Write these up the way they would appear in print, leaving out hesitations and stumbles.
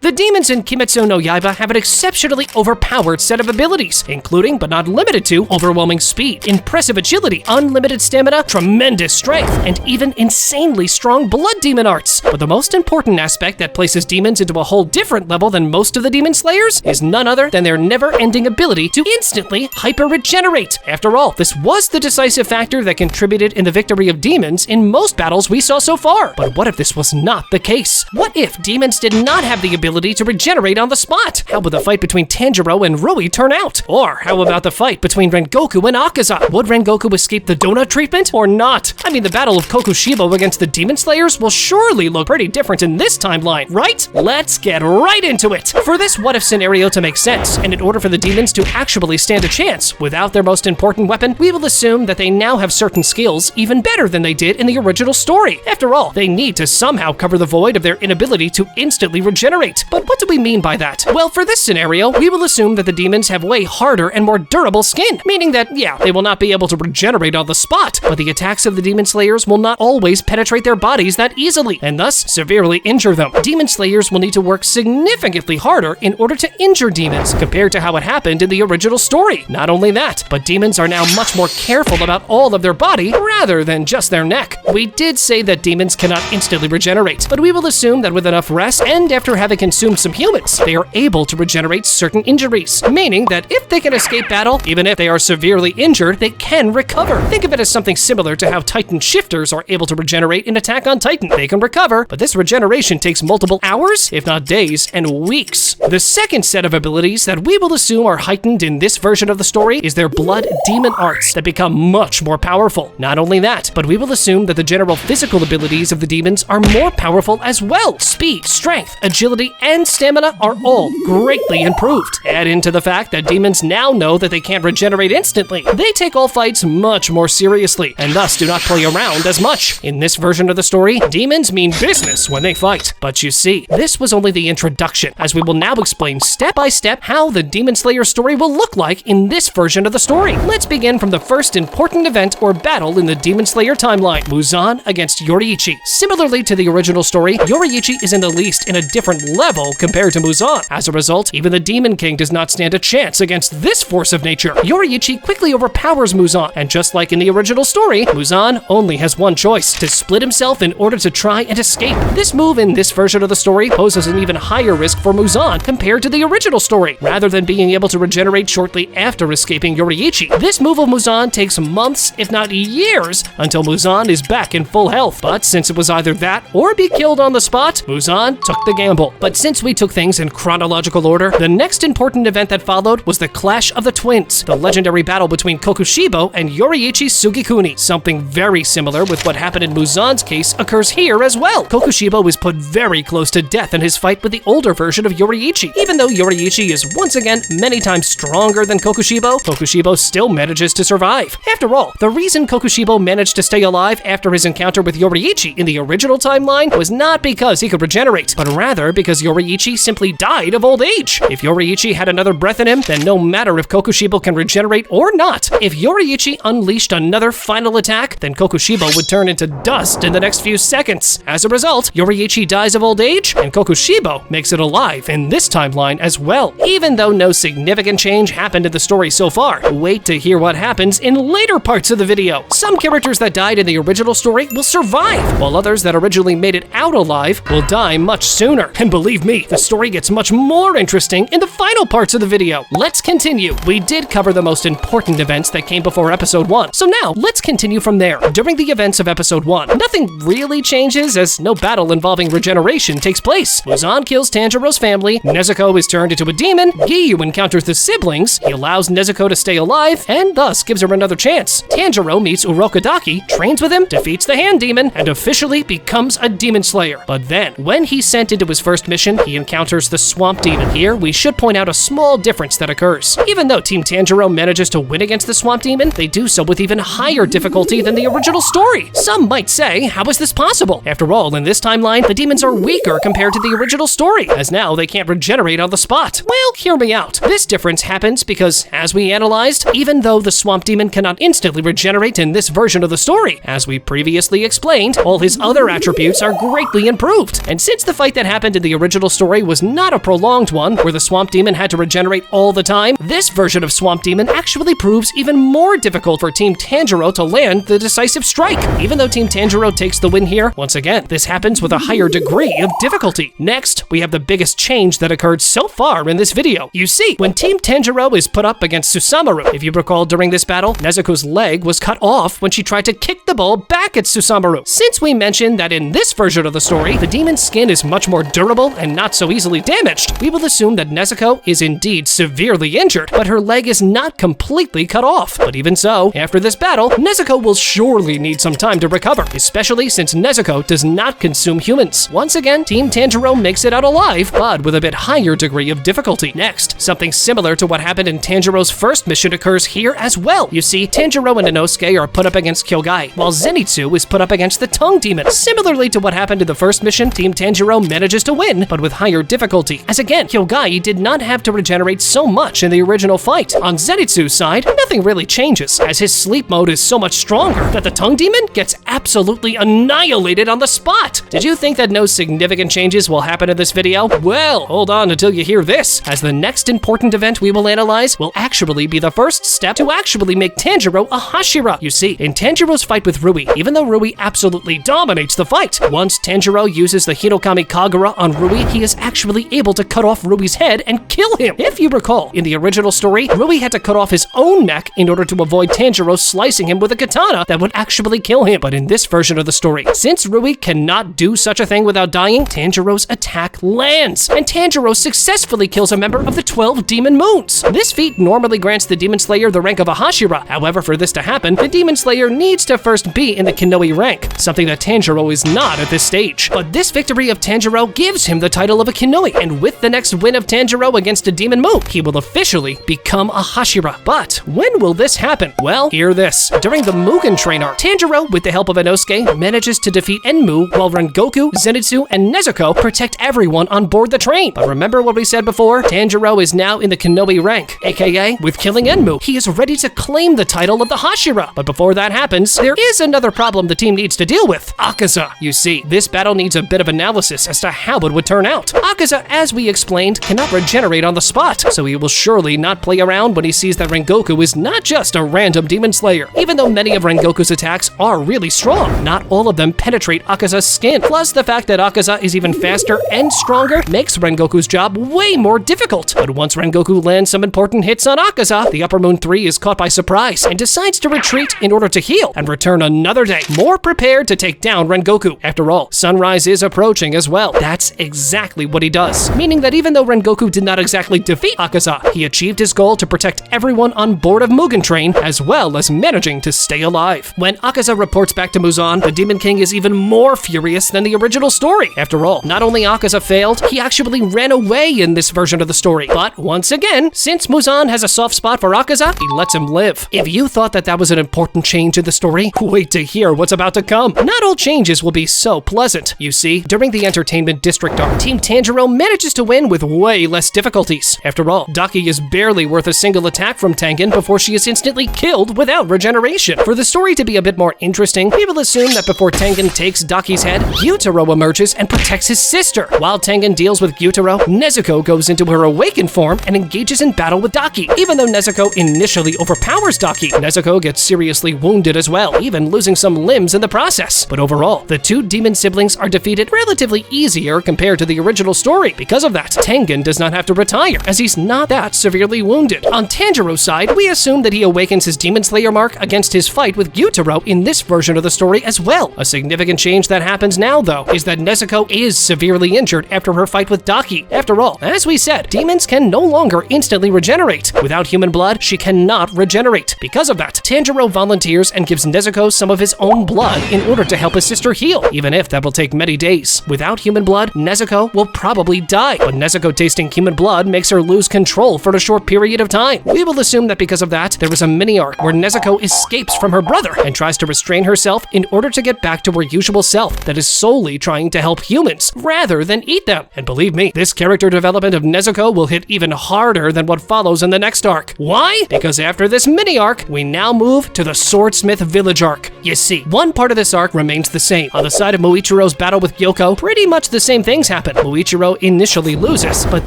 The demons in Kimetsu no Yaiba have an exceptionally overpowered set of abilities, including but not limited to overwhelming speed, impressive agility, unlimited stamina, tremendous strength, and even insanely strong blood demon arts. But the most important aspect that places demons into a whole different level than most of the demon slayers is none other than their never-ending ability to instantly hyper-regenerate. After all, this was the decisive factor that contributed in the victory of demons in most battles we saw so far. But what if this was not the case? What if demons did not have the ability to regenerate on the spot? How would the fight between Tanjiro and Rui turn out? Or how about the fight between Rengoku and Akaza? Would Rengoku escape the donut treatment or not? I mean, the battle of Kokushibo against the Demon Slayers will surely look pretty different in this timeline, right? Let's get right into it. For this what-if scenario to make sense, and in order for the demons to actually stand a chance without their most important weapon, we will assume that they now have certain skills even better than they did in the original story. After all, they need to somehow cover the void of their inability to instantly regenerate. But what do we mean by that? Well, for this scenario, we will assume that the demons have way harder and more durable skin, meaning that, yeah, they will not be able to regenerate on the spot, but the attacks of the demon slayers will not always penetrate their bodies that easily, and thus severely injure them. Demon slayers will need to work significantly harder in order to injure demons, compared to how it happened in the original story. Not only that, but demons are now much more careful about all of their body rather than just their neck. We did say that demons cannot instantly regenerate, but we will assume that with enough rest and after having consumed some humans, they are able to regenerate certain injuries, meaning that if they can escape battle, even if they are severely injured, they can recover. Think of it as something similar to how Titan shifters are able to regenerate in Attack on Titan. They can recover, but this regeneration takes multiple hours, if not days, and weeks. The second set of abilities that we will assume are heightened in this version of the story is their blood demon arts that become much more powerful. Not only that, but we will assume that the general physical abilities of the demons are more powerful as well. Speed, strength, agility, and stamina are all greatly improved. Add into the fact that demons now know that they can't regenerate instantly. They take all fights much more seriously, and thus do not play around as much. In this version of the story, demons mean business when they fight. But you see, this was only the introduction, as we will now explain step by step how the Demon Slayer story will look like in this version of the story. Let's begin from the first important event or battle in the Demon Slayer timeline, Muzan against Yoriichi. Similarly to the original story, Yoriichi is in the least in a different level compared to Muzan. As a result, even the Demon King does not stand a chance against this force of nature. Yoriichi quickly overpowers Muzan, and just like in the original story, Muzan only has one choice: to split himself in order to try and escape. This move in this version of the story poses an even higher risk for Muzan compared to the original story. Rather than being able to regenerate shortly after escaping Yoriichi, this move of Muzan takes months, if not years, until Muzan is back in full health. But since it was either that or be killed on the spot, Muzan took the gamble. But since we took things in chronological order, the next important event that followed was the Clash of the Twins, the legendary battle between Kokushibo and Yoriichi Sugikuni. Something very similar with what happened in Muzan's case occurs here as well. Kokushibo is put very close to death in his fight with the older version of Yoriichi. Even though Yoriichi is once again many times stronger than Kokushibo, Kokushibo still manages to survive. After all, the reason Kokushibo managed to stay alive after his encounter with Yoriichi in the original timeline was not because he could regenerate, but rather because Yoriichi simply died of old age. If Yoriichi had another breath in him, then no matter if Kokushibo can regenerate or not, if Yoriichi unleashed another final attack, then Kokushibo would turn into dust in the next few seconds. As a result, Yoriichi dies of old age, and Kokushibo makes it alive in this timeline as well. Even though no significant change happened in the story so far, wait to hear what happens in later parts of the video. Some characters that died in the original story will survive, while others that originally made it out alive will die much sooner. And believe me, the story gets much more interesting in the final parts of the video. Let's continue. We did cover the most important events that came before episode 1, so now let's continue from there. During the events of episode 1, nothing really changes as no battle involving regeneration takes place. Muzan kills Tanjiro's family, Nezuko is turned into a demon, Giyu encounters the siblings, he allows Nezuko to stay alive, and thus gives her another chance. Tanjiro meets Urokodaki, trains with him, defeats the hand demon, and officially becomes a demon slayer. But then, when he's sent into his first mission, he encounters the swamp demon. Here, we should point out a small difference that occurs. Even though Team Tanjiro manages to win against the swamp demon, they do so with even higher difficulty than the original story. Some might say, how is this possible? After all, in this timeline, the demons are weaker compared to the original story, as now they can't regenerate on the spot. Well, hear me out. This difference happens because, as we analyzed, even though the swamp demon cannot instantly regenerate in this version of the story, as we previously explained, all his other attributes are greatly improved. And since the fight that happened in the original original story was not a prolonged one where the Swamp Demon had to regenerate all the time, this version of Swamp Demon actually proves even more difficult for Team Tanjiro to land the decisive strike. Even though Team Tanjiro takes the win here, once again, this happens with a higher degree of difficulty. Next, we have the biggest change that occurred so far in this video. You see, when Team Tanjiro is put up against Susanoo, if you recall during this battle, Nezuko's leg was cut off when she tried to kick the ball back at Susanoo. Since we mentioned that in this version of the story, the demon's skin is much more durable and not so easily damaged, we will assume that Nezuko is indeed severely injured, but her leg is not completely cut off. But even so, after this battle, Nezuko will surely need some time to recover, especially since Nezuko does not consume humans. Once again, Team Tanjiro makes it out alive, but with a bit higher degree of difficulty. Next, something similar to what happened in Tanjiro's first mission occurs here as well. You see, Tanjiro and Inosuke are put up against Kyogai, while Zenitsu is put up against the Tongue Demon. Similarly to what happened in the first mission, Team Tanjiro manages to win, but with higher difficulty, as again, Kyogai did not have to regenerate so much in the original fight. On Zenitsu's side, nothing really changes, as his sleep mode is so much stronger that the Tongue Demon gets absolutely annihilated on the spot. Did you think that no significant changes will happen in this video? Well, hold on until you hear this, as the next important event we will analyze will actually be the first step to actually make Tanjiro a Hashira. You see, in Tanjiro's fight with Rui, even though Rui absolutely dominates the fight, once Tanjiro uses the Hinokami Kagura on Rui, he is actually able to cut off Rui's head and kill him. If you recall, in the original story, Rui had to cut off his own neck in order to avoid Tanjiro slicing him with a katana that would actually kill him. But in this version of the story, since Rui cannot do such a thing without dying, Tanjiro's attack lands, and Tanjiro successfully kills a member of the 12 Demon Moons. This feat normally grants the Demon Slayer the rank of a Hashira. However, for this to happen, the Demon Slayer needs to first be in the Kinoi rank, something that Tanjiro is not at this stage. But this victory of Tanjiro gives him the title of a Kinoi, and with the next win of Tanjiro against a Demon Moon, he will officially become a Hashira. But when will this happen? Well, hear this. During the Mugen Train arc, Tanjiro, with the help of Inosuke, manages to defeat Enmu, while Rengoku, Zenitsu, and Nezuko protect everyone on board the train. But remember what we said before? Tanjiro is now in the Kinoi rank, aka with killing Enmu, he is ready to claim the title of the Hashira. But before that happens, there is another problem the team needs to deal with: Akaza. You see, this battle needs a bit of analysis as to how it would turn out. Akaza, as we explained, cannot regenerate on the spot, so he will surely not play around when he sees that Rengoku is not just a random Demon Slayer. Even though many of Rengoku's attacks are really strong, not all of them penetrate Akaza's skin. Plus, the fact that Akaza is even faster and stronger makes Rengoku's job way more difficult. But once Rengoku lands some important hits on Akaza, the Upper Moon 3 is caught by surprise and decides to retreat in order to heal and return another day, more prepared to take down Rengoku. After all, sunrise is approaching as well. That's exactly what he does, meaning that even though Rengoku did not exactly defeat Akaza, he achieved his goal to protect everyone on board of Mugen Train, as well as managing to stay alive. When Akaza reports back to Muzan, the Demon King is even more furious than the original story. After all, not only Akaza failed, he actually ran away in this version of the story. But once again, since Muzan has a soft spot for Akaza, he lets him live. If you thought that that was an important change in the story, wait to hear what's about to come. Not all changes will be so pleasant. You see, during the Entertainment District arc, Team Tanjiro manages to win with way less difficulties. After all, Daki is barely worth a single attack from Tengen before she is instantly killed without regeneration. For the story to be a bit more interesting, we will assume that before Tengen takes Daki's head, Gyutaro emerges and protects his sister. While Tengen deals with Gyutaro, Nezuko goes into her awakened form and engages in battle with Daki. Even though Nezuko initially overpowers Daki, Nezuko gets seriously wounded as well, even losing some limbs in the process. But overall, the two demon siblings are defeated relatively easier compared to the original story. Because of that, Tengen does not have to retire, as he's not that severely wounded. On Tanjiro's side, we assume that he awakens his Demon Slayer mark against his fight with Gyutaro in this version of the story as well. A significant change that happens now, though, is that Nezuko is severely injured after her fight with Daki. After all, as we said, demons can no longer instantly regenerate. Without human blood, she cannot regenerate. Because of that, Tanjiro volunteers and gives Nezuko some of his own blood in order to help his sister heal, even if that will take many days. Without human blood, Nezuko will probably die, but Nezuko tasting human blood makes her lose control for a short period of time. We will assume that because of that, there is a mini-arc where Nezuko escapes from her brother and tries to restrain herself in order to get back to her usual self that is solely trying to help humans, rather than eat them. And believe me, this character development of Nezuko will hit even harder than what follows in the next arc. Why? Because after this mini-arc, we now move to the Swordsmith Village arc. You see, one part of this arc remains the same. On the side of Muichiro's battle with Gyoko, pretty much the same things happen. happen. Muichiro initially loses, but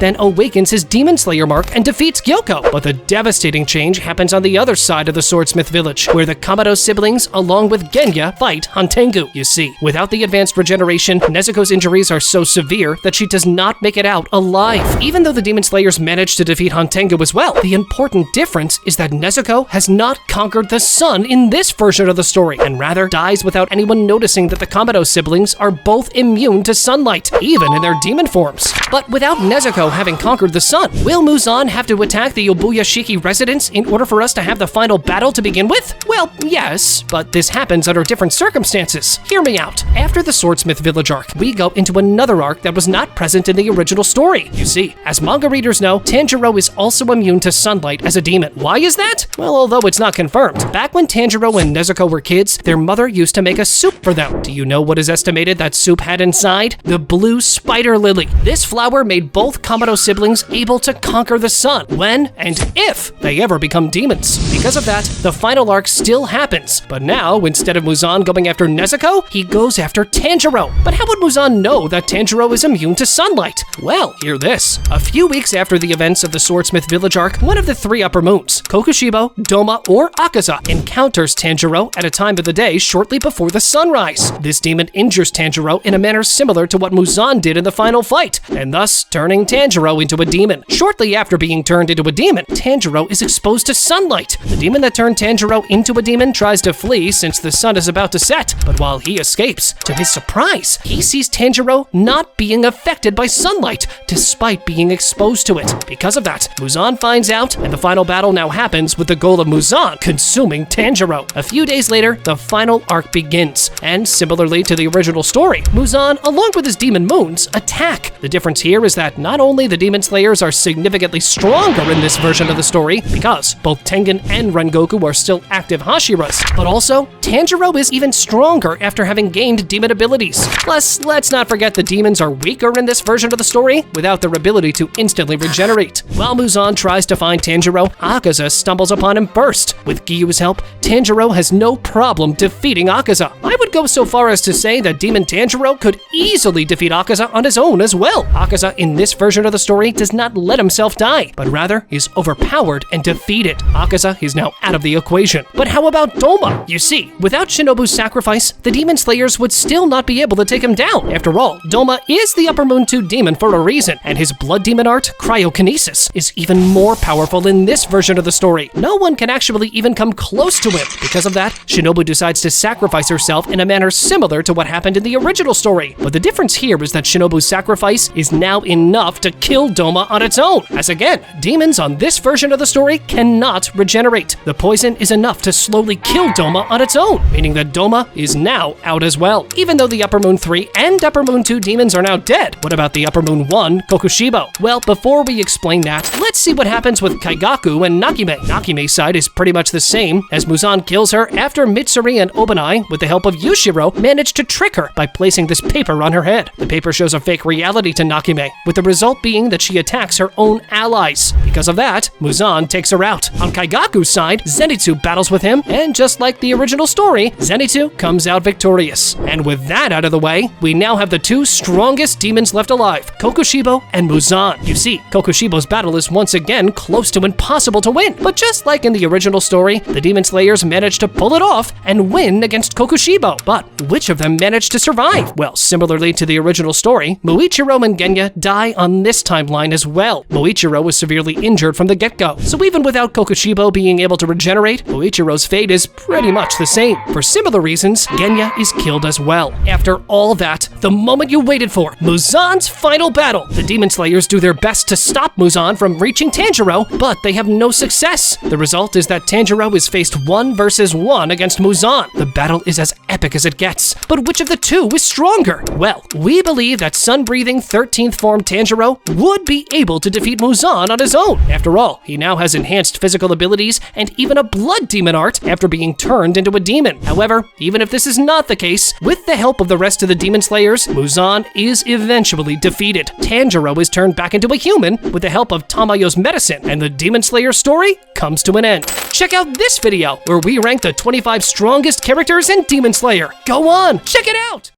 then awakens his Demon Slayer mark and defeats Gyoko. But the devastating change happens on the other side of the Swordsmith Village, where the Kamado siblings, along with Genya, fight Hantengu. You see, without the advanced regeneration, Nezuko's injuries are so severe that she does not make it out alive. Even though the Demon Slayers managed to defeat Hantengu as well, the important difference is that Nezuko has not conquered the sun in this version of the story, and rather dies without anyone noticing that the Kamado siblings are both immune to sunlight, even in their demon forms. But without Nezuko having conquered the sun, will Muzan have to attack the Obuyashiki residence in order for us to have the final battle to begin with? Well, yes, but this happens under different circumstances. Hear me out. After the Swordsmith Village arc, we go into another arc that was not present in the original story. You see, as manga readers know, Tanjiro is also immune to sunlight as a demon. Why is that? Well, although it's not confirmed, back when Tanjiro and Nezuko were kids, their mother used to make a soup for them. Do you know what is estimated that soup had inside? The blue spider lily. This flower made both Kamado siblings able to conquer the sun when and if they ever become demons. Because of that, the final arc still happens, but now, instead of Muzan going after Nezuko, he goes after Tanjiro. But how would Muzan know that Tanjiro is immune to sunlight? Well, hear this. A few weeks after the events of the Swordsmith Village arc, one of the three upper moons, Kokushibo, Doma, or Akaza, encounters Tanjiro at a time of the day shortly before the sunrise. This demon injures Tanjiro in a manner similar to what Muzan did in the final fight, and thus turning Tanjiro into a demon. Shortly after being turned into a demon, Tanjiro is exposed to sunlight. The demon that turned Tanjiro into a demon tries to flee since the sun is about to set, but while he escapes, to his surprise, he sees Tanjiro not being affected by sunlight, despite being exposed to it. Because of that, Muzan finds out, and the final battle now happens with the goal of Muzan consuming Tanjiro. A few days later, the final arc begins, and similarly to the original story, Muzan, along with his demon moons, attack. The difference here is that not only the Demon Slayers are significantly stronger in this version of the story, because both Tengen and Rengoku are still active Hashiras, but also Tanjiro is even stronger after having gained demon abilities. Plus, let's not forget the demons are weaker in this version of the story without their ability to instantly regenerate. While Muzan tries to find Tanjiro, Akaza stumbles upon him first. With Gyu's help, Tanjiro has no problem defeating Akaza. I would go so far as to say that Demon Tanjiro could easily defeat Akaza on his own as well. Akaza in this version of the story does not let himself die, but rather is overpowered and defeated. Akaza is now out of the equation. But how about Doma? You see, without Shinobu's sacrifice, the Demon Slayers would still not be able to take him down. After all, Doma is the Upper Moon 2 demon for a reason, and his blood demon art, cryokinesis, is even more powerful in this version of the story. No one can actually even come close to him. Because of that, Shinobu decides to sacrifice herself in a manner similar to what happened in the original story. But the difference here is that Shinobu's sacrifice is now enough to kill Doma on its own, as again, demons on this version of the story cannot regenerate. The poison is enough to slowly kill Doma on its own, meaning that Doma is now out as well. Even though the Upper Moon 3 and Upper Moon 2 demons are now dead, what about the Upper Moon 1, Kokushibo? Well, before we explain that, let's see what happens with Kaigaku and Nakime. Nakime's side is pretty much the same, as Muzan kills her after Mitsuri and Obanai, with the help of Yushiro, managed to trick her by placing this paper on her head. The paper shows a fake reality to Nakime, with the result being that she attacks her own allies. Because of that, Muzan takes her out. On Kaigaku's side, Zenitsu battles with him, and just like the original story, Zenitsu comes out victorious. And with that out of the way, we now have the two strongest demons left alive, Kokushibo and Muzan. You see, Kokushibo's battle is once again close to impossible to win, but just like in the original story, the Demon Slayers managed to pull it off and win against Kokushibo. But which of them managed to survive? Well, similarly to the original story, Muichiro and Genya die on this timeline as well. Muichiro was severely injured from the get-go, so even without Kokushibo being able to regenerate, Muichiro's fate is pretty much the same. For similar reasons, Genya is killed as well. After all that, the moment you waited for, Muzan's final battle. The Demon Slayers do their best to stop Muzan from reaching Tanjiro, but they have no success. The result is that Tanjiro is faced 1 versus 1 against Muzan. The battle is as epic as it gets, but which of the two is stronger? Well, we believe that sun-breathing 13th form Tanjiro would be able to defeat Muzan on his own. After all, he now has enhanced physical abilities and even a blood demon art after being turned into a demon. However, even if this is not the case, with the help of the rest of the Demon Slayers, Muzan is eventually defeated. Tanjiro is turned back into a human with the help of Tamayo's medicine, and the Demon Slayer story comes to an end. Check out this video where we rank the 25 strongest characters in Demon Slayer. Go on, check it out!